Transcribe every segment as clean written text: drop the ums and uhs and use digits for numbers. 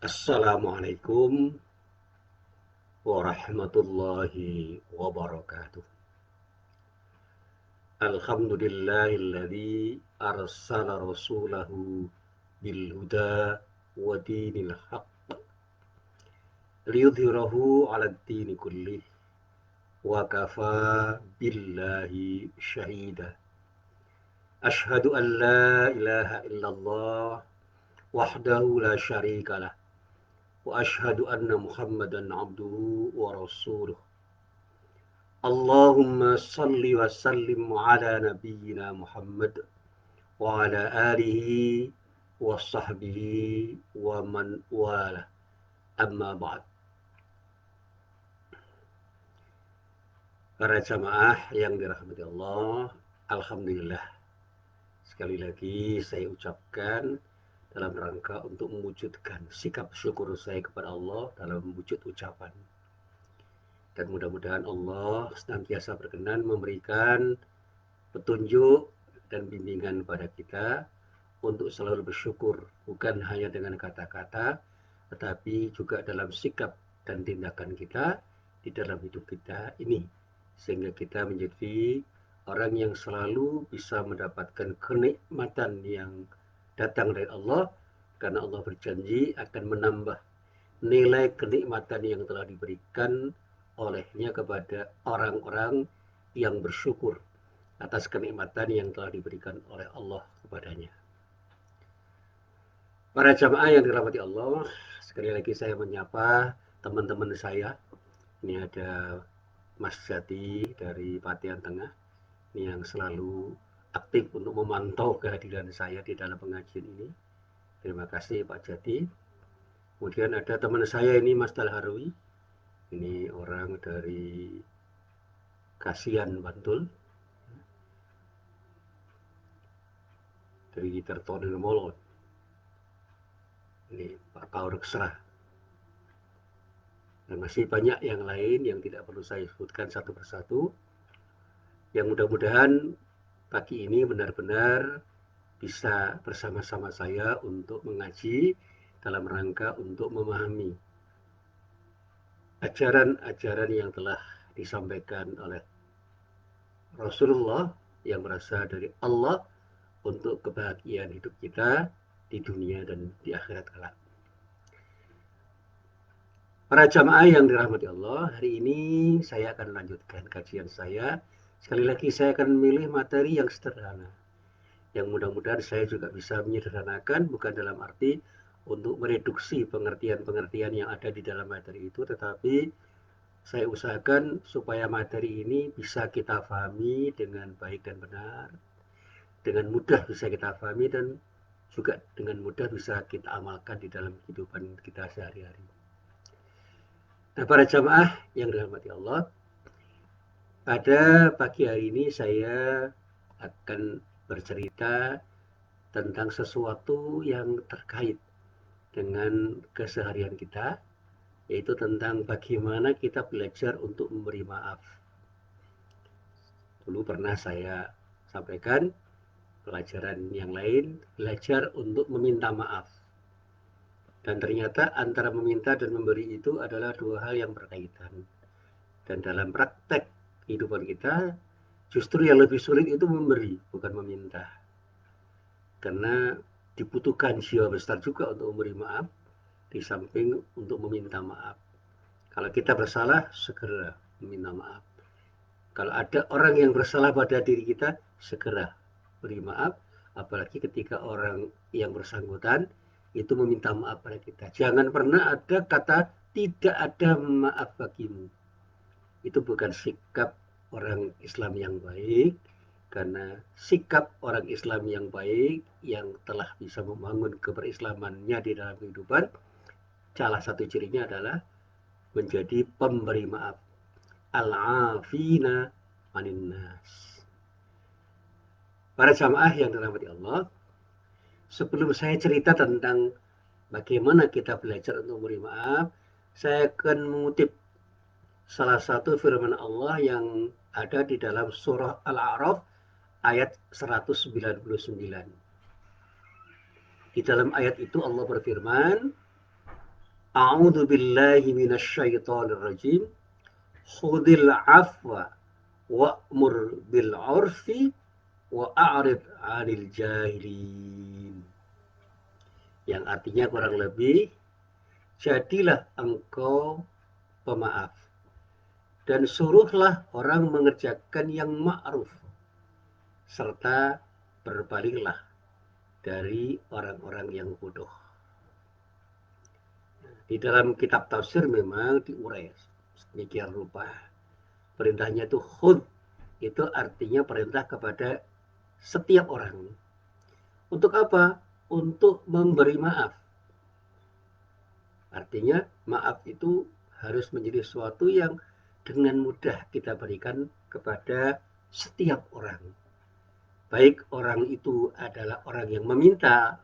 Assalamualaikum warahmatullahi wabarakatuh. Alhamdulillahilladzi arsala rasulahu bil huda wa dinil haqq liyudhhirahu 'alad dini kullih wa kafa billahi syahida. Asyhadu an la ilaha illallah wahdahu la syarikalah wa asyhadu anna Muhammadan 'abduhu wa rasuluh. Allahumma salli wa sallim ala nabiyyina Muhammad wa ala alihi wa sahbihi wa man wala. Amma ba'd. Para jamaah yang dirahmati Allah, alhamdulillah. Sekali lagi saya ucapkan dalam rangka untuk mewujudkan sikap syukur saya kepada Allah dalam wujud ucapan. Dan mudah-mudahan Allah senantiasa berkenan memberikan petunjuk dan bimbingan pada kita untuk selalu bersyukur, bukan hanya dengan kata-kata, tetapi juga dalam sikap dan tindakan kita di dalam hidup kita ini. Sehingga kita menjadi orang yang selalu bisa mendapatkan kenikmatan yang datang dari Allah, karena Allah berjanji akan menambah nilai kenikmatan yang telah diberikan olehnya kepada orang-orang yang bersyukur atas kenikmatan yang telah diberikan oleh Allah kepadanya. Para jamaah yang dirahmati Allah, sekali lagi saya menyapa teman-teman saya. Ini ada Mas Jati dari Patian Tengah, ini yang selalu aktif untuk memantau kehadiran saya di dalam pengajian ini. Terima kasih Pak Jati. Kemudian ada teman saya ini Mas Dalharwi, ini orang dari Kasihan Bantul, dari Tertonil Molot. Ini Pak Kaur Kesrah. Dan masih banyak yang lain yang tidak perlu saya sebutkan satu persatu. Yang mudah-mudahan pagi ini benar-benar bisa bersama-sama saya untuk mengaji dalam rangka untuk memahami ajaran-ajaran yang telah disampaikan oleh Rasulullah yang berasal dari Allah untuk kebahagiaan hidup kita di dunia dan di akhirat kelak. Para jamaah yang dirahmati Allah, hari ini saya akan lanjutkan kajian saya. Sekali lagi saya akan memilih materi yang sederhana, yang mudah-mudahan saya juga bisa menyederhanakan, bukan dalam arti untuk mereduksi pengertian-pengertian yang ada di dalam materi itu, tetapi saya usahakan supaya materi ini bisa kita pahami dengan baik dan benar, dengan mudah bisa kita pahami, dan juga dengan mudah bisa kita amalkan di dalam kehidupan kita sehari-hari. Nah, para jamaah yang dirahmati Allah, pada pagi hari ini saya akan bercerita tentang sesuatu yang terkait dengan keseharian kita, yaitu tentang bagaimana kita belajar untuk memberi maaf. Dulu pernah saya sampaikan pelajaran yang lain, belajar untuk meminta maaf. Dan ternyata antara meminta dan memberi itu adalah dua hal yang berkaitan. Dan dalam praktek kehidupan kita, justru yang lebih sulit itu memberi, bukan meminta. Karena dibutuhkan jiwa besar juga untuk memberi maaf, di samping untuk meminta maaf. Kalau kita bersalah, segera meminta maaf. Kalau ada orang yang bersalah pada diri kita, segera beri maaf, apalagi ketika orang yang bersangkutan itu meminta maaf pada kita. Jangan pernah ada kata tidak ada maaf bagimu. Itu bukan sikap orang Islam yang baik, karena sikap orang Islam yang baik yang telah bisa membangun keberislamannya di dalam kehidupan, salah satu cirinya adalah menjadi pemberi maaf. Al-afina anin nas. Para jamaah yang dirahmati Allah, sebelum saya cerita tentang bagaimana kita belajar untuk memberi maaf, saya akan mengutip salah satu firman Allah yang ada di dalam surah Al-A'raf ayat 199. Di dalam ayat itu Allah berfirman, A'udzu billahi minasyaitonir rajim. Khudil afwa wa'mur bil 'urfi wa a'rid 'anil jahilin. Yang artinya kurang lebih, jadilah engkau pemaaf dan suruhlah orang mengerjakan yang ma'ruf serta berpalinglah dari orang-orang yang bodoh. Di dalam kitab tafsir memang diurai sedemikian rupa. Perintahnya itu khud, itu artinya perintah kepada setiap orang. Untuk apa? Untuk memberi maaf. Artinya maaf itu harus menjadi sesuatu yang dengan mudah kita berikan kepada setiap orang. Baik orang itu adalah orang yang meminta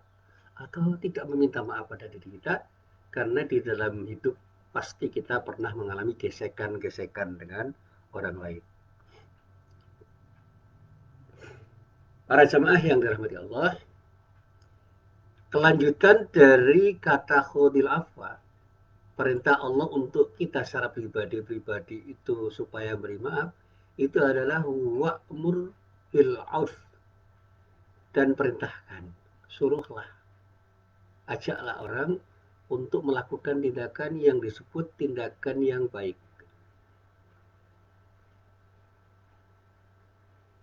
atau tidak meminta maaf pada diri kita, karena di dalam hidup pasti kita pernah mengalami gesekan-gesekan dengan orang lain. Para jamaah yang dirahmati Allah, kelanjutan dari kata khudil afwa, perintah Allah untuk kita secara pribadi-pribadi itu supaya beri maaf, itu adalah wa'mur bil 'urf, dan perintahkan, suruhlah, ajaklah orang untuk melakukan tindakan yang disebut tindakan yang baik.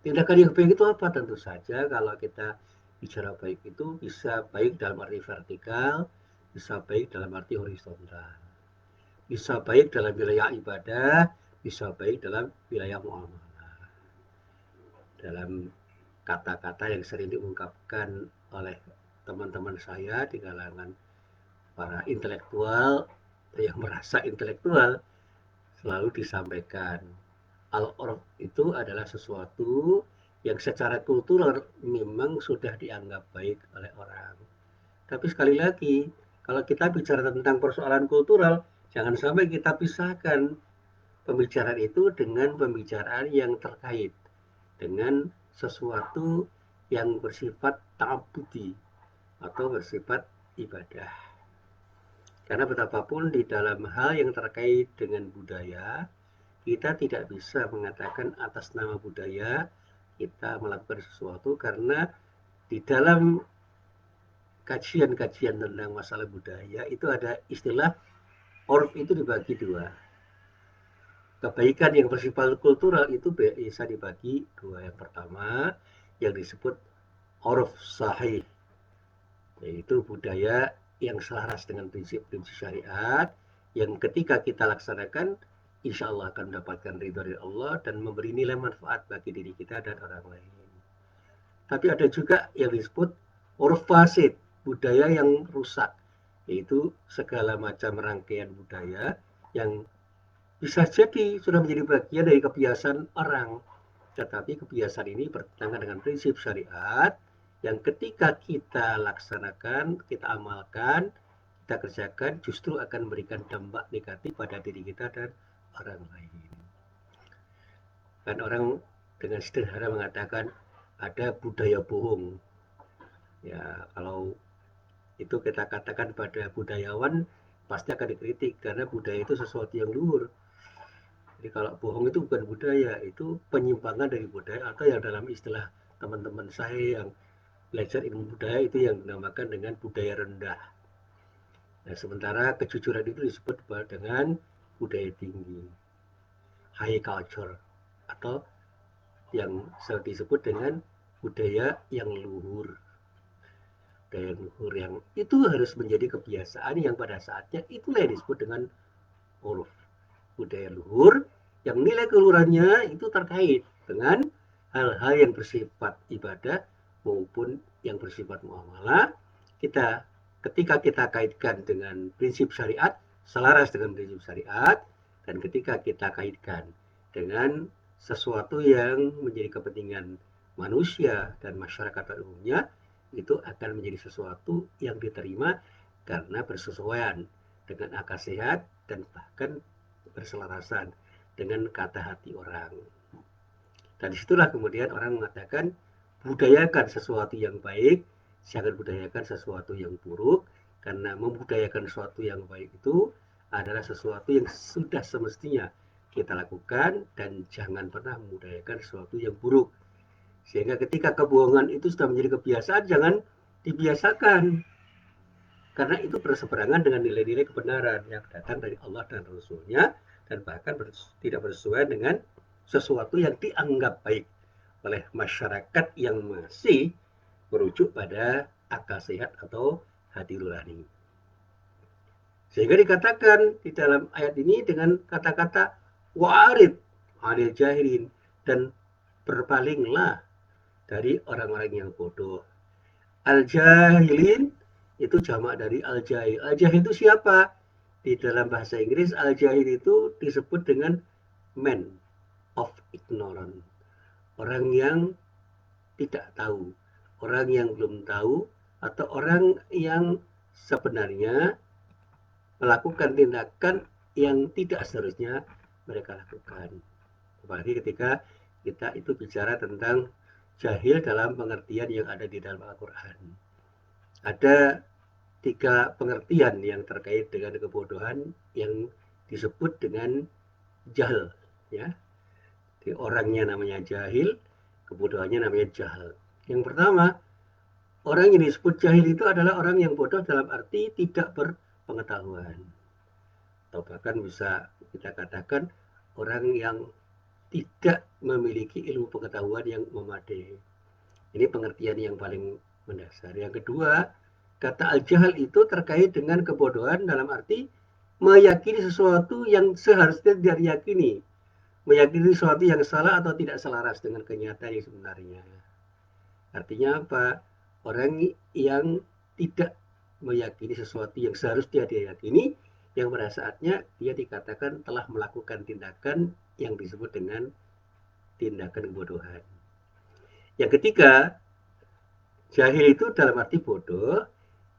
Tindakan yang baik itu apa? Tentu saja kalau kita bicara baik itu bisa baik dalam arti vertikal, bisa baik dalam arti horizontal. Bisa baik dalam wilayah ibadah, bisa baik dalam wilayah muamalah. Dalam kata-kata yang sering diungkapkan oleh teman-teman saya di kalangan para intelektual yang merasa intelektual, selalu disampaikan al-urf itu adalah sesuatu yang secara kultural memang sudah dianggap baik oleh orang. Tapi sekali lagi, kalau kita bicara tentang persoalan kultural, jangan sampai kita pisahkan pembicaraan itu dengan pembicaraan yang terkait dengan sesuatu yang bersifat ta'abudi atau bersifat ibadah. Karena betapapun di dalam hal yang terkait dengan budaya, kita tidak bisa mengatakan atas nama budaya kita melakukan sesuatu, karena di dalam kajian-kajian tentang masalah budaya itu ada istilah orf, itu dibagi dua. Kebaikan yang bersifat kultural itu bisa dibagi dua. Yang pertama yang disebut orf sahih, yaitu budaya yang selaras dengan prinsip-prinsip syariat, yang ketika kita laksanakan insya Allah akan mendapatkan ridho dari Allah dan memberi nilai manfaat bagi diri kita dan orang lain. Tapi ada juga yang disebut urf fasid, budaya yang rusak, yaitu segala macam rangkaian budaya yang bisa jadi sudah menjadi bagian dari kebiasaan orang, tetapi kebiasaan ini bertentangan dengan prinsip syariat, yang ketika kita laksanakan, kita amalkan, kita kerjakan, justru akan memberikan dampak negatif pada diri kita dan orang lain. Kan orang dengan sederhana mengatakan ada budaya bohong. Ya, kalau itu kita katakan pada budayawan, pasti akan dikritik karena budaya itu sesuatu yang luhur. Jadi kalau bohong itu bukan budaya, itu penyimpangan dari budaya, atau yang dalam istilah teman-teman saya yang belajar ilmu budaya itu yang dinamakan dengan budaya rendah. Nah, sementara kejujuran itu disebut dengan budaya tinggi, high culture, atau yang disebut dengan budaya yang luhur. Budaya luhur yang itu harus menjadi kebiasaan yang pada saatnya itulah yang disebut dengan uruf. Budaya luhur yang nilai keluhurannya itu terkait dengan hal-hal yang bersifat ibadah maupun yang bersifat muamalah. Ketika kita kaitkan dengan prinsip syariat, selaras dengan prinsip syariat, dan ketika kita kaitkan dengan sesuatu yang menjadi kepentingan manusia dan masyarakat pada umumnya, itu akan menjadi sesuatu yang diterima karena bersesuaian dengan akal sehat dan bahkan berselarasan dengan kata hati orang. Dan disitulah kemudian orang mengatakan budayakan sesuatu yang baik, jangan budayakan sesuatu yang buruk, Karena membudayakan sesuatu yang baik itu adalah sesuatu yang sudah semestinya kita lakukan dan jangan pernah membudayakan sesuatu yang buruk. Sehingga ketika kebohongan itu sudah menjadi kebiasaan, jangan dibiasakan. Karena itu berseberangan dengan nilai-nilai kebenaran yang datang dari Allah dan Rasul-Nya dan bahkan tidak bersesuaian dengan sesuatu yang dianggap baik oleh masyarakat yang masih merujuk pada akal sehat atau hati nurani. Sehingga dikatakan di dalam ayat ini dengan kata-kata wa'arid anil jahilin, dan berpalinglah dari orang-orang yang bodoh. Al-jahilin itu jamak dari al-jahil. Al-jahil itu siapa? Di dalam bahasa Inggris al-jahil itu disebut dengan man of ignorance. Orang yang tidak tahu, orang yang belum tahu, atau orang yang sebenarnya melakukan tindakan yang tidak seharusnya mereka lakukan. Apalagi ketika kita itu bicara tentang jahil dalam pengertian yang ada di dalam Al-Quran. Ada 3 pengertian yang terkait dengan kebodohan yang disebut dengan jahil, ya. Jadi orangnya namanya jahil, kebodohannya namanya jahil. Yang pertama, orang yang disebut jahil itu adalah orang yang bodoh dalam arti tidak berpengetahuan. Atau bahkan bisa kita katakan orang yang tidak memiliki ilmu pengetahuan yang memadai. Ini pengertian yang paling mendasar. Yang kedua, kata al-jahal itu terkait dengan kebodohan dalam arti meyakini sesuatu yang seharusnya tidak diyakini. Meyakini sesuatu yang salah atau tidak selaras dengan kenyataan yang sebenarnya. Artinya apa? Orang yang tidak meyakini sesuatu yang seharusnya dia yakini, yang pada saatnya dia dikatakan telah melakukan tindakan yang disebut dengan tindakan kebodohan. Yang ketiga, jahil itu dalam arti bodoh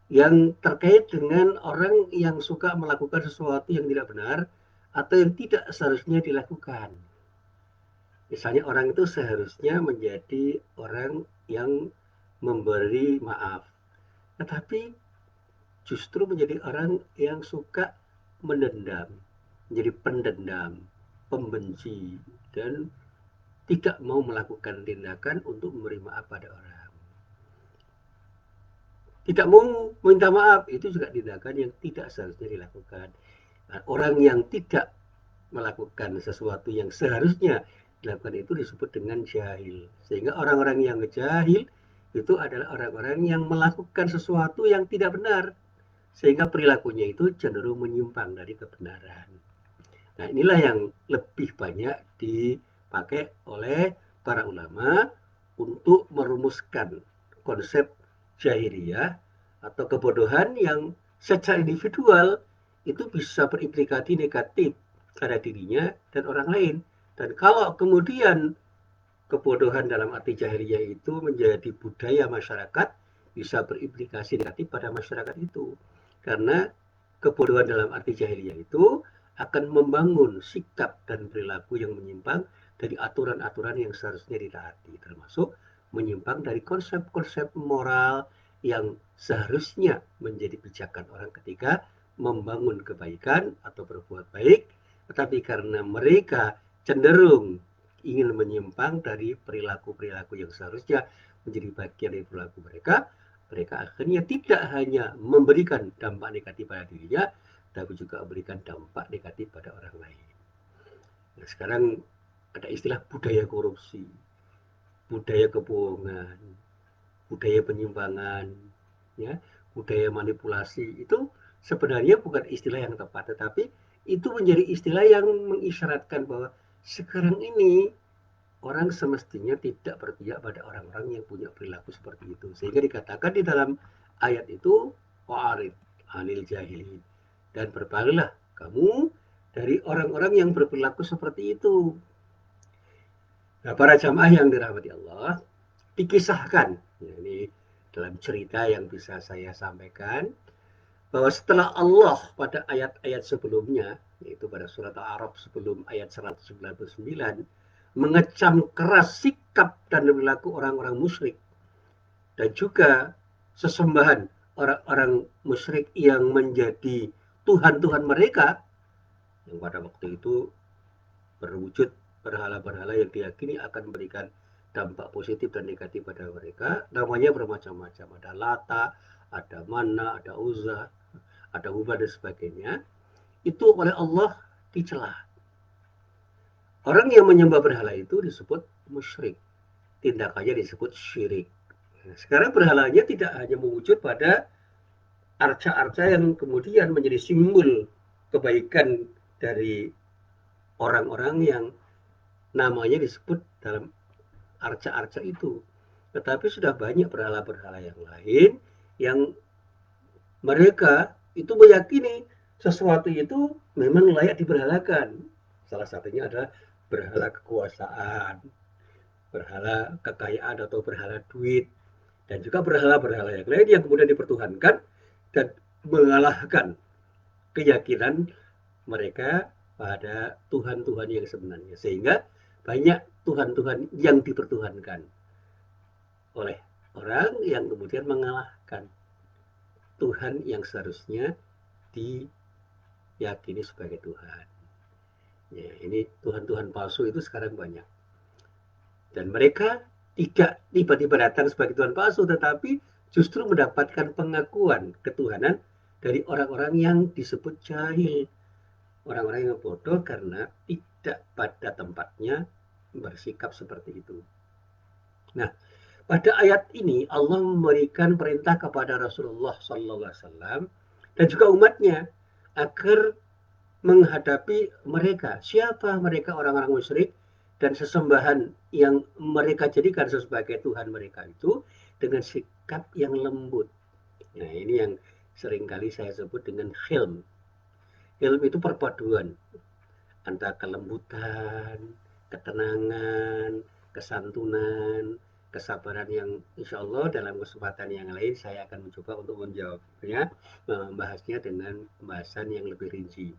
yang terkait dengan orang yang suka melakukan sesuatu yang tidak benar atau yang tidak seharusnya dilakukan. Misalnya orang itu seharusnya menjadi orang yang memberi maaf, tetapi justru menjadi orang yang suka mendendam, menjadi pendendam, pembenci, dan tidak mau melakukan tindakan untuk memberi maaf pada orang. Tidak mau minta maaf, itu juga tindakan yang tidak seharusnya dilakukan. Nah, orang yang tidak melakukan sesuatu yang seharusnya dilakukan itu disebut dengan jahil. Sehingga orang-orang yang jahil itu adalah orang-orang yang melakukan sesuatu yang tidak benar. Sehingga perilakunya itu cenderung menyimpang dari kebenaran. Nah, inilah yang lebih banyak dipakai oleh para ulama untuk merumuskan konsep jahiliyah atau kebodohan yang secara individual itu bisa berimplikasi negatif pada dirinya dan orang lain. Dan kalau kemudian kebodohan dalam arti jahiliyah itu menjadi budaya masyarakat, bisa berimplikasi negatif pada masyarakat itu. Karena kebodohan dalam arti jahiliyah itu akan membangun sikap dan perilaku yang menyimpang dari aturan-aturan yang seharusnya ditaati, termasuk menyimpang dari konsep-konsep moral yang seharusnya menjadi pijakan orang ketika membangun kebaikan atau berbuat baik, tetapi karena mereka cenderung ingin menyimpang dari perilaku-perilaku yang seharusnya menjadi bagian dari perilaku mereka, mereka akhirnya tidak hanya memberikan dampak negatif pada dirinya, tapi juga memberikan dampak negatif pada orang lain. Nah, sekarang ada istilah budaya korupsi, budaya kebohongan, budaya penyimpangan, ya, budaya manipulasi. Itu sebenarnya bukan istilah yang tepat, tetapi itu menjadi istilah yang mengisyaratkan bahwa sekarang ini orang semestinya tidak berpihak pada orang-orang yang punya perilaku seperti itu. Sehingga dikatakan di dalam ayat itu, wa'arid anil jahilin, dan berpalinglah kamu dari orang-orang yang berperilaku seperti itu. Nah, para jamaah yang dirahmati Allah, dikisahkan, ya, ini dalam cerita yang bisa saya sampaikan, bahwa setelah Allah pada ayat-ayat sebelumnya, yaitu pada surat Al-A'raf sebelum ayat 199, mengecam keras sikap dan perilaku orang-orang musyrik dan juga sesembahan orang-orang musyrik yang menjadi Tuhan-Tuhan mereka, yang pada waktu itu berwujud berhala-berhala yang diyakini akan memberikan dampak positif dan negatif pada mereka, namanya bermacam-macam. Ada Lata, ada Mana, ada Uzza, ada Hubal dan sebagainya. Itu oleh Allah dicela. Orang yang menyembah berhala itu disebut musyrik. Tindakannya disebut syirik. Nah, sekarang berhalanya tidak hanya mewujud pada arca-arca yang kemudian menjadi simbol kebaikan dari orang-orang yang namanya disebut dalam arca-arca itu. Tetapi sudah banyak berhala-berhala yang lain yang mereka itu meyakini sesuatu itu memang layak diberhalakan. Salah satunya adalah berhala kekuasaan, berhala kekayaan atau berhala duit, dan juga berhala-berhala yang lain yang kemudian dipertuhankan dan mengalahkan keyakinan mereka pada Tuhan-Tuhan yang sebenarnya. Sehingga banyak Tuhan-Tuhan yang dipertuhankan oleh orang yang kemudian mengalahkan Tuhan yang seharusnya diyakini sebagai Tuhan. Ya, ini Tuhan-Tuhan palsu itu sekarang banyak. Dan mereka tidak tiba-tiba datang sebagai Tuhan palsu, tetapi justru mendapatkan pengakuan ketuhanan dari orang-orang yang disebut jahil. Orang-orang yang bodoh karena tidak pada tempatnya bersikap seperti itu. Nah, pada ayat ini Allah memberikan perintah kepada Rasulullah SAW dan juga umatnya agar menghadapi mereka. Siapa mereka orang-orang musyrik dan sesembahan yang mereka jadikan sebagai Tuhan mereka itu dengan sikap yang lembut. Nah, ini yang seringkali saya sebut dengan hilm. Hilm itu perpaduan antara kelembutan, ketenangan, kesantunan, kesabaran yang insya Allah dalam kesempatan yang lain saya akan mencoba untuk menjawabnya, membahasnya dengan pembahasan yang lebih rinci.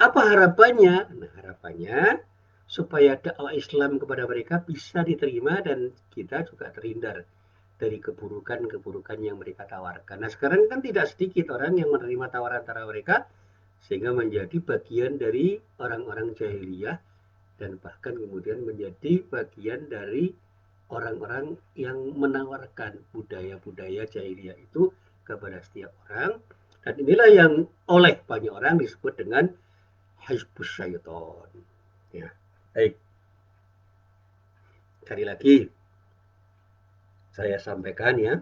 Apa harapannya? Nah, harapannya supaya dakwah Islam kepada mereka bisa diterima dan kita juga terhindar dari keburukan-keburukan yang mereka tawarkan. Nah, sekarang kan tidak sedikit orang yang menerima tawaran-tawaran mereka sehingga menjadi bagian dari orang-orang jahiliyah dan bahkan kemudian menjadi bagian dari orang-orang yang menawarkan budaya-budaya jahiliyah itu kepada setiap orang. Dan inilah yang oleh banyak orang disebut dengan hizbus syaiton. Ya, baik. Sekali lagi saya sampaikan ya,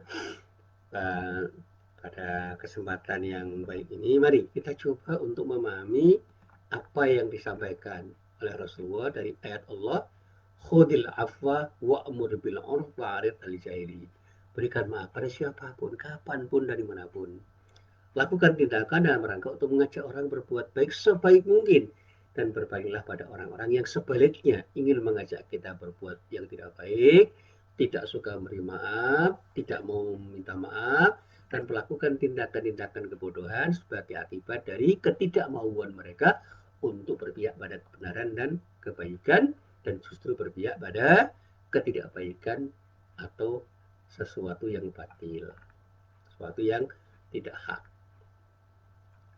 pada kesempatan yang baik ini, mari kita coba untuk memahami apa yang disampaikan oleh Rasulullah dari ayat Allah, khudil afwa wa'mur bil 'urf wa'rid 'anil jahili. Berikan maaf pada siapapun, kapanpun, dari manapun. Lakukan tindakan dalam rangka untuk mengajak orang berbuat baik sebaik mungkin dan berbagailah pada orang-orang yang sebaliknya ingin mengajak kita berbuat yang tidak baik, tidak suka memberi maaf, tidak mau meminta maaf, dan melakukan tindakan-tindakan kebodohan sebagai akibat dari ketidakmauan mereka untuk berpihak pada kebenaran dan kebaikan dan justru berpihak pada ketidakbaikan atau sesuatu yang batil, sesuatu yang tidak hak.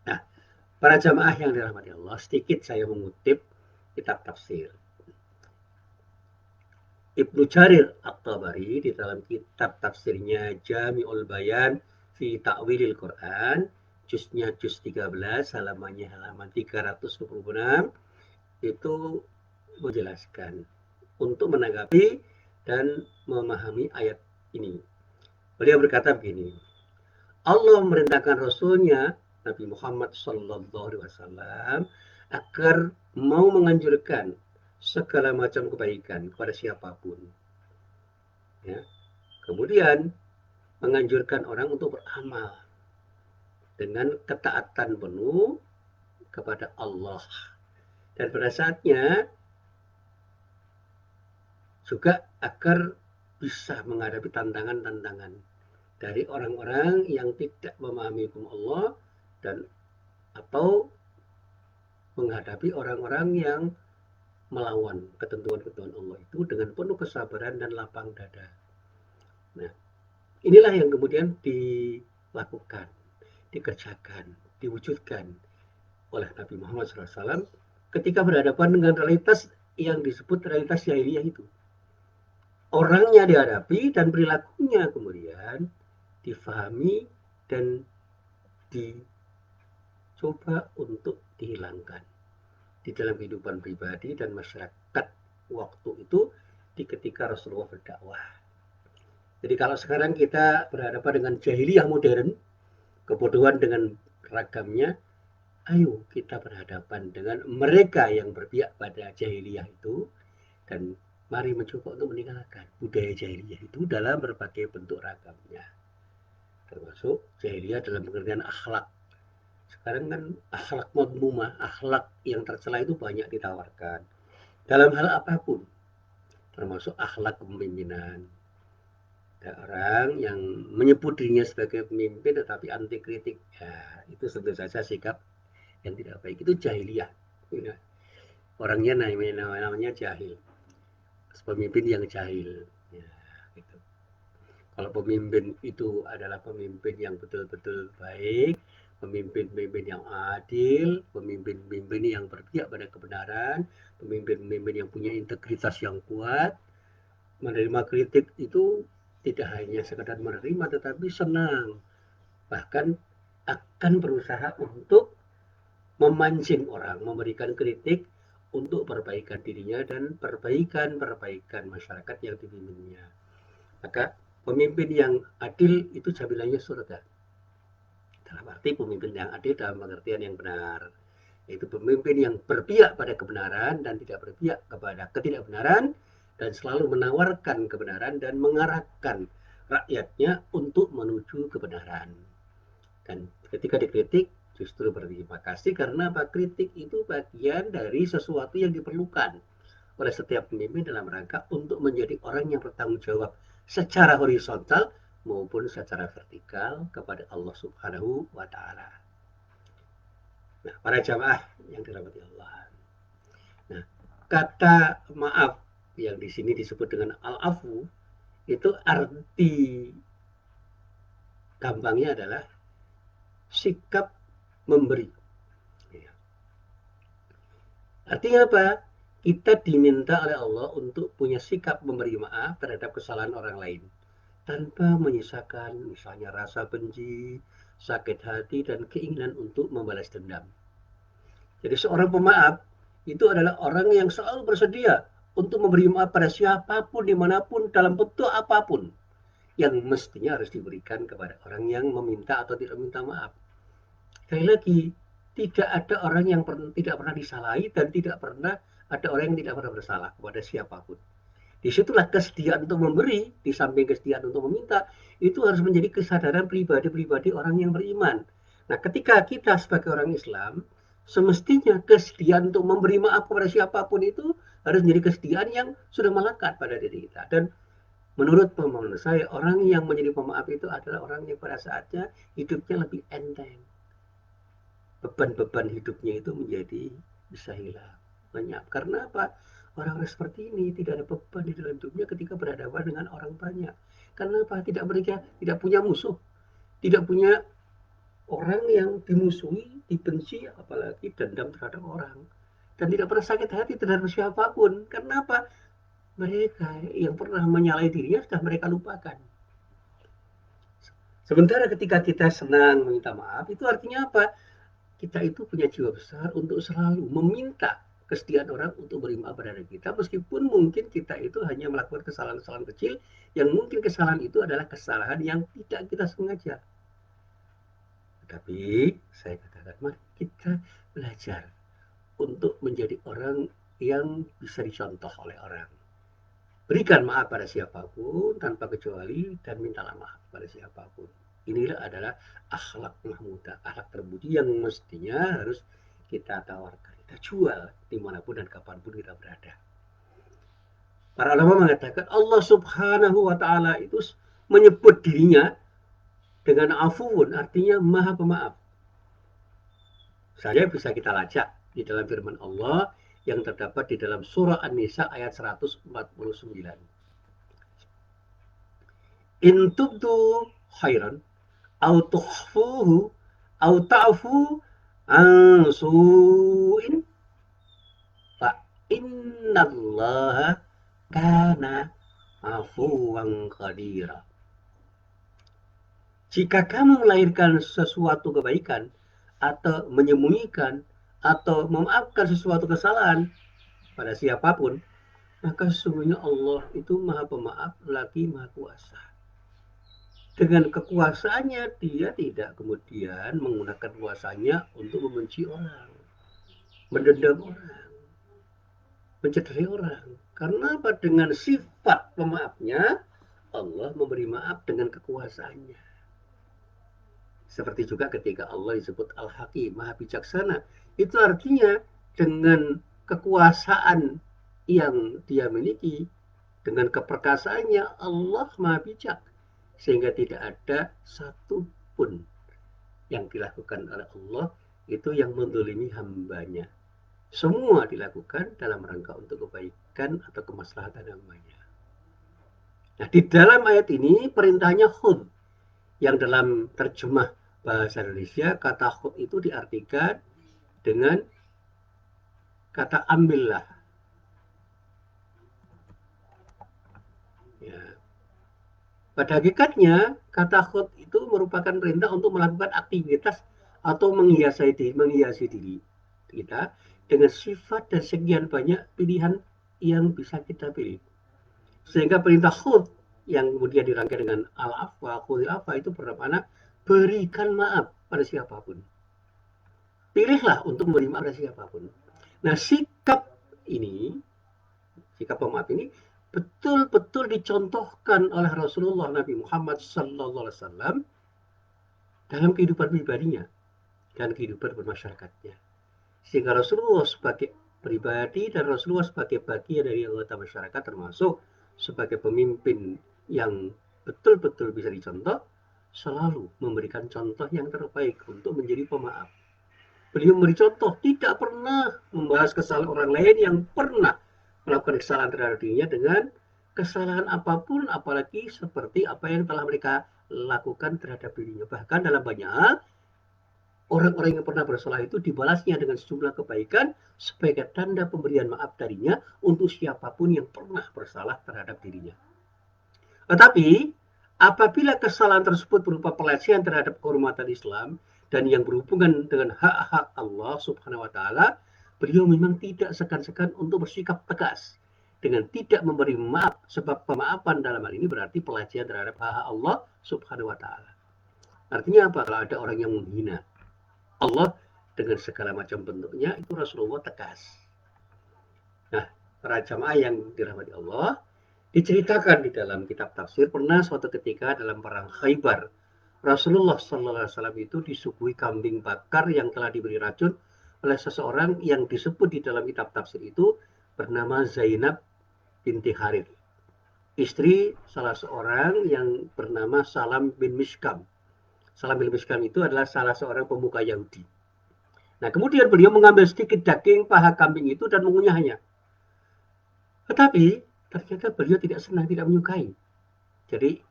Nah, para jamaah yang dirahmati Allah, sedikit saya mengutip kitab tafsir. Ibnu Jarir At-Tabari di dalam kitab tafsirnya Jami'ul Bayan fi Ta'wilil Quran, juznya juz 13, halamannya halaman 326, itu menjelaskan untuk menanggapi dan memahami ayat ini. Beliau berkata begini, Allah memerintahkan Rasulnya Nabi Muhammad SAW agar mau menganjurkan segala macam kebaikan kepada siapapun. Ya. Kemudian menganjurkan orang untuk beramal dengan ketaatan penuh kepada Allah. Dan pada saatnya juga agar bisa menghadapi tantangan-tantangan dari orang-orang yang tidak memahami hukum Allah dan atau menghadapi orang-orang yang melawan ketentuan-ketentuan Allah itu dengan penuh kesabaran dan lapang dada. Nah, inilah yang kemudian dilakukan, dikerjakan, diwujudkan oleh Nabi Muhammad SAW ketika berhadapan dengan realitas yang disebut realitas jahiliyah itu. Orangnya dihadapi dan perilakunya kemudian difahami dan dicoba untuk dihilangkan di dalam kehidupan pribadi dan masyarakat waktu itu ketika Rasulullah berdakwah. Jadi kalau sekarang kita berhadapan dengan jahiliyah modern, kebodohan dengan ragamnya, ayo kita berhadapan dengan mereka yang berpihak pada jahiliyah itu dan mari mencoba untuk meninggalkan budaya jahiliyah itu dalam berbagai bentuk ragamnya. Termasuk jahiliyah dalam pengertian akhlak. Sekarang kan akhlak madmumah, akhlak yang tercela itu banyak ditawarkan. Dalam hal apapun, termasuk akhlak kepemimpinan. Ada orang yang menyebut dirinya sebagai pemimpin tetapi anti kritik. Ya, itu tentu saja sikap yang tidak baik. Itu jahiliyah. Orangnya namanya jahil. Pemimpin yang jahil. Ya, gitu. Kalau pemimpin itu adalah pemimpin yang betul-betul baik, pemimpin-pemimpin yang adil, pemimpin-pemimpin yang berpihak pada kebenaran, pemimpin-pemimpin yang punya integritas yang kuat, menerima kritik itu tidak hanya sekedar menerima tetapi senang, bahkan akan berusaha untuk memancing orang, memberikan kritik untuk perbaikan dirinya dan perbaikan masyarakat yang dipimpinnya. Maka pemimpin yang adil itu jaminannya surga. Dalam arti pemimpin yang adil dalam pengertian yang benar. Yaitu pemimpin yang berpihak pada kebenaran dan tidak berpihak kepada ketidakbenaran dan selalu menawarkan kebenaran dan mengarahkan rakyatnya untuk menuju kebenaran. Dan ketika dikritik justru berterima kasih karena apa? Kritik itu bagian dari sesuatu yang diperlukan oleh setiap pemimpin dalam rangka untuk menjadi orang yang bertanggung jawab secara horizontal maupun secara vertikal kepada Allah Subhanahu wa taala. Nah, para jamaah yang dirahmati Allah. Nah, kata maaf yang di sini disebut dengan al-afu itu arti gampangnya adalah sikap memberi. Artinya apa? Kita diminta oleh Allah untuk punya sikap memberi maaf terhadap kesalahan orang lain tanpa menyisakan misalnya rasa benci, sakit hati, dan keinginan untuk membalas dendam. Jadi seorang pemaaf itu adalah orang yang selalu bersedia untuk memberi maaf pada siapapun, dimanapun, dalam bentuk apapun yang mestinya harus diberikan kepada orang yang meminta atau tidak meminta maaf. Sekali lagi, tidak ada orang yang tidak pernah disalahi dan tidak pernah ada orang yang tidak pernah bersalah kepada siapapun. Disitulah kesediaan untuk memberi, di samping kesediaan untuk meminta, itu harus menjadi kesadaran pribadi-pribadi orang yang beriman. Nah, ketika kita sebagai orang Islam, semestinya kesediaan untuk memberi maaf kepada siapapun itu harus menjadi kesediaan yang sudah melekat pada diri kita. Dan menurut pemahaman saya, orang yang menjadi pemaaf itu adalah orang yang pada saatnya hidupnya lebih enteng. Beban-beban hidupnya itu menjadi bisa hilang, lenyap. Karena apa? Orang-orang seperti ini tidak ada beban di dalam hidupnya ketika berhadapan dengan orang banyak. Karena apa? Mereka tidak punya musuh, tidak punya orang yang dimusuhi, dibenci, apalagi dendam terhadap orang. Dan tidak pernah sakit hati terhadap siapapun. Karena apa? Mereka yang pernah menyalahi dirinya sudah mereka lupakan. Sementara ketika kita senang meminta maaf, itu artinya apa? Kita itu punya jiwa besar untuk selalu meminta kesediaan orang untuk beri maaf pada kita, meskipun mungkin kita itu hanya melakukan kesalahan-kesalahan kecil, yang mungkin kesalahan itu adalah kesalahan yang tidak kita sengaja. Tapi saya katakan, mari kita belajar untuk menjadi orang yang bisa dicontoh oleh orang. Berikan maaf pada siapapun tanpa kecuali dan mintalah maaf pada siapapun. Inilah adalah akhlak mahmudah, akhlak terpuji yang mestinya harus kita tawarkan, kita jual dimanapun dan kapanpun kita berada. Para ulama mengatakan Allah Subhanahu wa taala itu menyebut dirinya dengan afuun, artinya maha pemaaf. Saya bisa kita lacak di dalam firman Allah yang terdapat di dalam surah An-Nisa ayat 149. In tubdu khairan au tukhfuhu au ta'fu an su'in fa innallaha kana afuwan qadira. Jika kamu melahirkan sesuatu kebaikan atau menyembunyikan atau memaafkan sesuatu kesalahan pada siapapun, maka sesungguhnya Allah itu Maha Pemaaf lagi Maha Kuasa. Dengan kekuasaannya dia tidak kemudian menggunakan kuasanya untuk membenci orang, mendendam orang, mencederai orang. Karena apa? Dengan sifat pemaafnya Allah memberi maaf dengan kekuasaannya. Seperti juga ketika Allah disebut Al-Hakim, Maha Bijaksana. Itu artinya dengan kekuasaan yang dia miliki, dengan keperkasaannya Allah Maha Bijak. Sehingga tidak ada satupun yang dilakukan oleh Allah itu yang menzalimi hambanya. Semua dilakukan dalam rangka untuk kebaikan atau kemaslahatan hambanya. Nah, di dalam ayat ini perintahnya khud, yang dalam terjemah bahasa Indonesia kata khud itu diartikan dengan kata ambillah. Ya. Pada hakikatnya kata khud itu merupakan perintah untuk melakukan aktivitas atau menghiasi diri kita dengan sifat dan sekian banyak pilihan yang bisa kita pilih. Sehingga perintah khud yang kemudian dirangkai dengan al-afwa, khudil afwa itu bermakna berikan maaf pada siapapun. Pilihlah untuk memberi maaf pada siapapun. Nah, ini, sikap pemaaf ini betul-betul dicontohkan oleh Rasulullah Nabi Muhammad SAW dalam kehidupan pribadinya dan kehidupan bermasyarakatnya. Sehingga Rasulullah sebagai pribadi dan Rasulullah sebagai bagian dari anggota masyarakat termasuk sebagai pemimpin yang betul-betul bisa dicontoh, selalu memberikan contoh yang terbaik untuk menjadi pemaaf. Beliau memberi contoh, tidak pernah membahas kesalahan orang lain yang pernah melakukan kesalahan terhadap dirinya dengan kesalahan apapun, apalagi seperti apa yang telah mereka lakukan terhadap dirinya. Bahkan dalam banyak hal, orang-orang yang pernah bersalah itu dibalasnya dengan sejumlah kebaikan sebagai tanda pemberian maaf darinya untuk siapapun yang pernah bersalah terhadap dirinya. Tetapi apabila kesalahan tersebut berupa pelecehan terhadap kehormatan Islam dan yang berhubungan dengan hak-hak Allah Subhanahu wa taala, beliau memang tidak segan-segan untuk bersikap tegas dengan tidak memberi maaf, sebab pemaafan dalam hal ini berarti pelecehan terhadap hak Allah Subhanahu wa taala. Artinya apa? Kalau ada orang yang menghina Allah dengan segala macam bentuknya, itu Rasulullah tegas. Nah, para jamaah yang dirahmati Allah, diceritakan di dalam kitab tafsir pernah suatu ketika dalam perang Khaybar, Rasulullah SAW itu disuguhi kambing bakar yang telah diberi racun oleh seseorang yang disebut di dalam kitab tafsir itu bernama Zainab binti Harith, istri salah seorang yang bernama Salam bin Mishkam. Salam bin Mishkam itu adalah salah seorang pemuka Yahudi. Nah, kemudian beliau mengambil sedikit daging paha kambing itu dan mengunyahnya. Tetapi ternyata beliau tidak senang, tidak menyukai. Jadi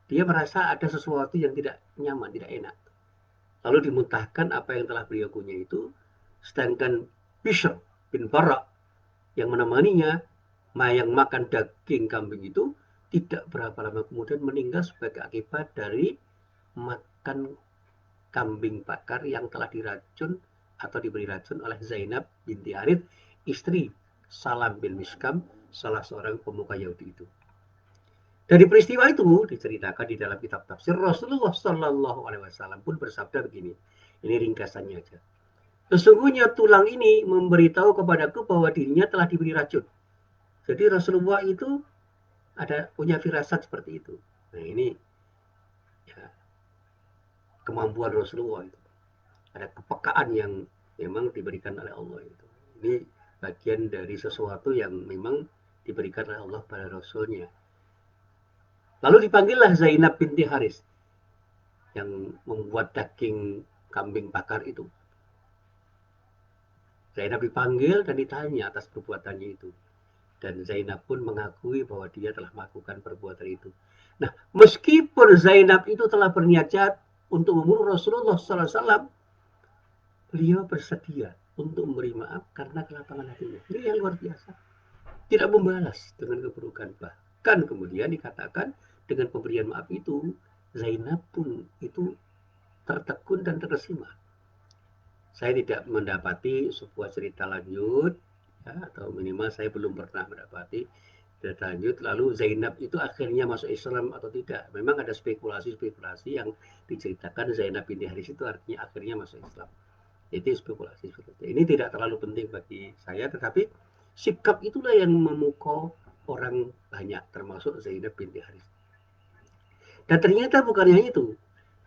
dia merasa ada sesuatu yang tidak nyaman, tidak enak. Lalu dimuntahkan apa yang telah beliau kunyah itu. Sedangkan Bishr bin Bara yang menemaninya, yang makan daging kambing itu, tidak berapa lama kemudian meninggal sebagai akibat dari makan kambing bakar yang telah diracun atau diberi racun oleh Zainab binti Harith, istri Salam bin Mishkam, salah seorang pemuka Yahudi itu. Dari peristiwa itu diceritakan di dalam kitab tafsir, Rasulullah Shallallahu Alaihi Wasallam pun bersabda begini. Ini ringkasannya aja. Sesungguhnya tulang ini memberitahu kepadaku bahwa dirinya telah diberi racun. Jadi Rasulullah itu punya firasat seperti itu. Nah, ini ya, kemampuan Rasulullah itu. Ada kepekaan yang memang diberikan oleh Allah itu. Ini bagian dari sesuatu yang memang diberikan oleh Allah pada Rasulnya. Lalu dipanggillah Zainab binti Haris yang membuat daging kambing bakar itu. Zainab dipanggil dan ditanya atas perbuatannya itu. Dan Zainab pun mengakui bahwa dia telah melakukan perbuatan itu. Nah, meskipun Zainab itu telah berniat jahat untuk membunuh Rasulullah SAW, beliau bersedia untuk memberi maaf karena kelapangan hatinya. Ini yang luar biasa. Tidak membalas dengan keburukan. Bahkan kemudian dikatakan dengan pemberian maaf itu, Zainab pun itu tertegun dan terkesima. Saya tidak mendapati sebuah cerita lanjut, ya, atau minimal saya belum pernah mendapati cerita lanjut. Lalu Zainab itu akhirnya masuk Islam atau tidak. Memang ada spekulasi-spekulasi yang diceritakan Zainab binti Haris itu artinya akhirnya masuk Islam. Itu spekulasi seperti itu. Ini tidak terlalu penting bagi saya, tetapi sikap itulah yang memukau orang banyak, termasuk Zainab binti Haris. Dan ternyata bukan hanya itu,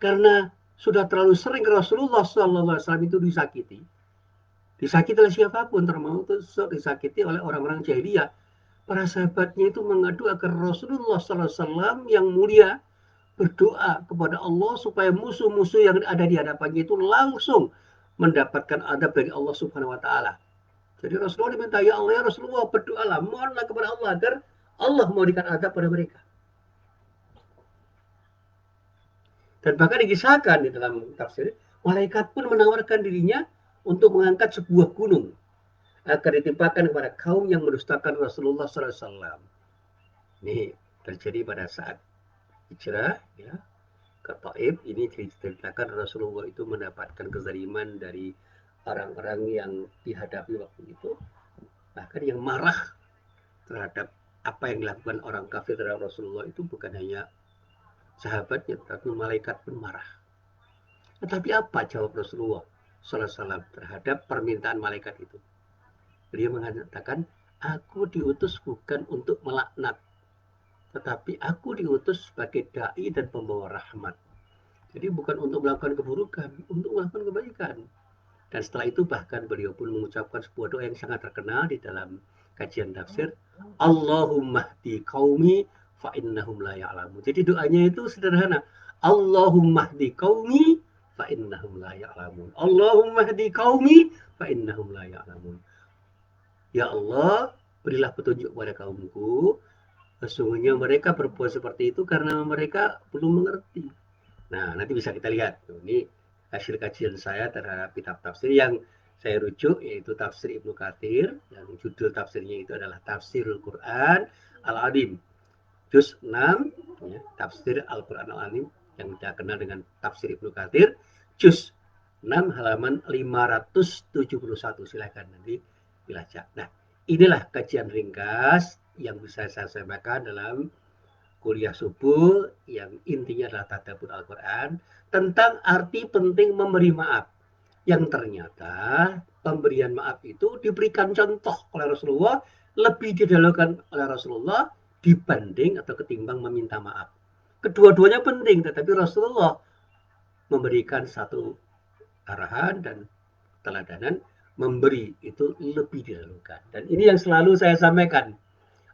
karena sudah terlalu sering Rasulullah SAW itu disakiti oleh siapapun, termasuk disakiti oleh orang-orang jahiliyah. Para sahabatnya itu mengadu agar Rasulullah SAW yang mulia berdoa kepada Allah supaya musuh-musuh yang ada di hadapannya itu langsung mendapatkan adab dari Allah Subhanahu wa taala. Jadi Rasulullah diminta, ya Allah, ya Rasulullah, berdoalah, mohonlah kepada Allah agar Allah memberikan adab pada mereka. Dan bahkan dikisahkan di dalam tafsir, malaikat pun menawarkan dirinya untuk mengangkat sebuah gunung agar ditimpakan kepada kaum yang mendustakan Rasulullah SAW. Ini terjadi pada saat hijrah, ya, ke Taif. Ini diceritakan Rasulullah itu mendapatkan kezaliman dari orang-orang yang dihadapi waktu itu, bahkan yang marah terhadap apa yang dilakukan orang kafir terhadap Rasulullah itu bukan hanya sahabatnya, tapi malaikat pun marah. Tetapi apa jawab Rasulullah SAW terhadap permintaan malaikat itu? Beliau mengatakan, aku diutus bukan untuk melaknat, tetapi aku diutus sebagai dai dan pembawa rahmat. Jadi bukan untuk melakukan keburukan, untuk melakukan kebaikan. Dan setelah itu bahkan beliau pun mengucapkan sebuah doa yang sangat terkenal di dalam kajian tafsir, Allahumma hdi qaumi fa innahum la ya'lamun. Jadi doanya itu sederhana, Allahumma hdi qaumi fa innahum la ya'lamun. Allahumma hdi qaumi fa innahum la ya'lamun. Ya Allah, berilah petunjuk kepada kaumku. Sesungguhnya mereka berbuat seperti itu karena mereka belum mengerti. Nah, nanti bisa kita lihat. Ini hasil kajian saya terhadap kitab tafsir yang saya rujuk, yaitu tafsir Ibnu Katsir, yang judul tafsirnya itu adalah Tafsirul Quran Al-Adim, juz 6, ya, tafsir Al-Quran Al-Adim, yang kita kenal dengan tafsir Ibnu Katsir, juz 6 halaman 571. Silakan nanti dilacak. Nah, inilah kajian ringkas yang bisa saya sampaikan dalam kuliah subuh yang intinya adalah tadabbur Al-Quran tentang arti penting memberi maaf, yang ternyata pemberian maaf itu diberikan contoh oleh Rasulullah, lebih didahulukan oleh Rasulullah dibanding atau ketimbang meminta maaf. Kedua-duanya penting, tetapi Rasulullah memberikan satu arahan dan teladanan, memberi itu lebih didahulukan. Dan ini yang selalu saya sampaikan.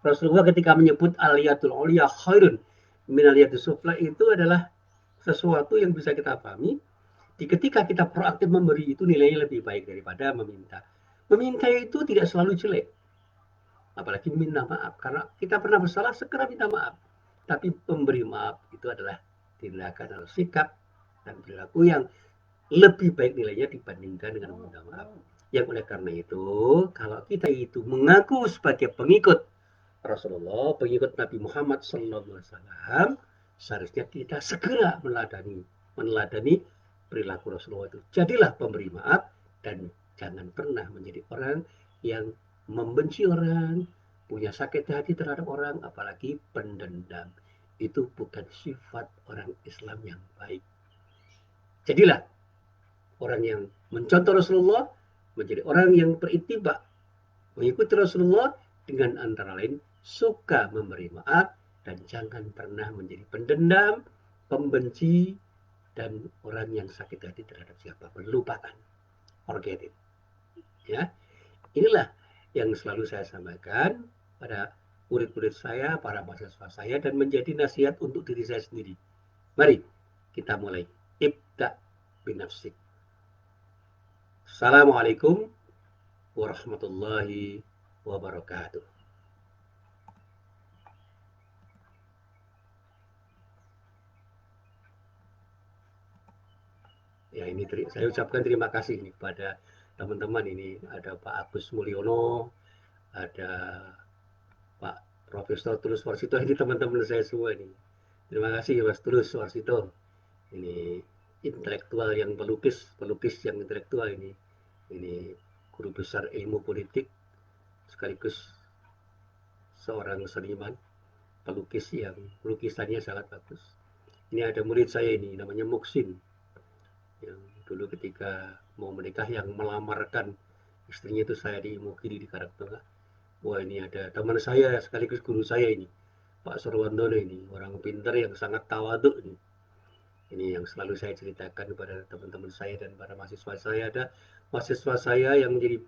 Rasulullah ketika menyebut aliyatul ulia khairun min aliyatus sufla itu adalah sesuatu yang bisa kita pahami. Ketika kita proaktif memberi itu nilainya lebih baik daripada meminta. Meminta itu tidak selalu jelek. Apalagi minta maaf. Karena kita pernah bersalah, segera minta maaf. Tapi pemberi maaf itu adalah tindakan atau sikap dan perilaku yang lebih baik nilainya dibandingkan dengan meminta maaf. Yang oleh karena itu, kalau kita itu mengaku sebagai pengikut Rasulullah, pengikut Nabi Muhammad SAW, seharusnya kita segera meneladani perilaku Rasulullah itu. Jadilah pemberi maaf dan jangan pernah menjadi orang yang membenci orang, punya sakit hati terhadap orang, apalagi pendendam. Itu bukan sifat orang Islam yang baik. Jadilah orang yang mencontoh Rasulullah, menjadi orang yang beritibak, mengikuti Rasulullah dengan antara lain suka memberi maaf dan jangan pernah menjadi pendendam, pembenci, dan orang yang sakit hati terhadap siapapun. Lupakan, forget it. Ya, inilah yang selalu saya sampaikan pada murid-murid saya, para mahasiswa saya, dan menjadi nasihat untuk diri saya sendiri. Mari kita mulai. Ibda binafsik. Assalamualaikum warahmatullahi wabarakatuh. Ya ini saya ucapkan terima kasih nih kepada teman-teman ini. Ada Pak Agus Mulyono, ada Pak Profesor Tulus Warsito, ini teman-teman saya semua ini. Terima kasih Mas Tulus Warsito. Ini intelektual yang pelukis, pelukis yang intelektual ini. Ini guru besar ilmu politik sekaligus seorang seniman, pelukis yang lukisannya sangat bagus. Ini ada murid saya ini namanya Muksin, yang dulu ketika mau menikah yang melamarkan istrinya itu saya di Imogiri di Karangtengah. Wah ini ada teman saya sekaligus guru saya ini, Pak Surwandono ini, orang pintar yang sangat tawaduk ini. Ini yang selalu saya ceritakan kepada teman-teman saya dan para mahasiswa saya. Ada mahasiswa saya yang menjadi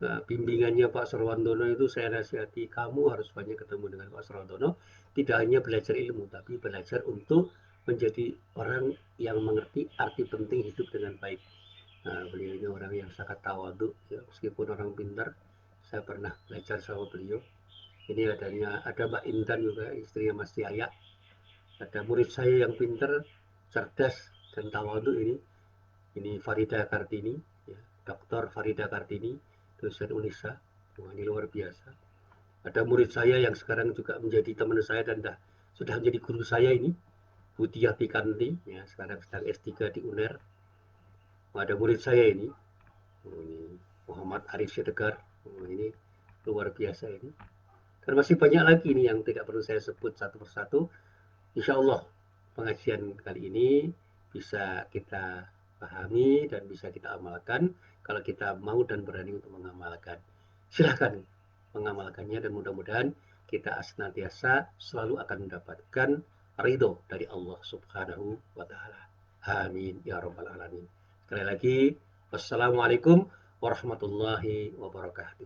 bimbingannya Pak Surwandono itu saya nasihati, kamu harus banyak ketemu dengan Pak Surwandono, tidak hanya belajar ilmu, tapi belajar untuk menjadi orang yang mengerti arti penting hidup dengan baik. Nah, beliau ini orang yang sangat tawaduk, ya, meskipun orang pintar, saya pernah belajar sama beliau. Ini ada Mbak Intan juga, istrinya Mas Yaya. Ada murid saya yang pintar, cerdas, dan tawaduk ini. Ini Farida Kartini, ya, Dr. Farida Kartini, dosen Unisa. Wah, ini luar biasa. Ada murid saya yang sekarang juga menjadi teman saya dan sudah menjadi guru saya ini, Butia Pikanti, ya, sekarang sedang S3 di UNER. Ada murid saya ini, Muhammad Arif Siregar. Ini luar biasa ini. Dan masih banyak lagi nih yang tidak perlu saya sebut satu persatu. Insya Allah pengajian kali ini bisa kita pahami dan bisa kita amalkan kalau kita mau dan berani untuk mengamalkan. Silahkan mengamalkannya dan mudah-mudahan kita senantiasa selalu akan mendapatkan ridho dari Allah Subhanahu wa Ta'ala. Amin ya Rabbal 'Alamin. Sekali lagi, wassalamualaikum warahmatullahi wabarakatuh.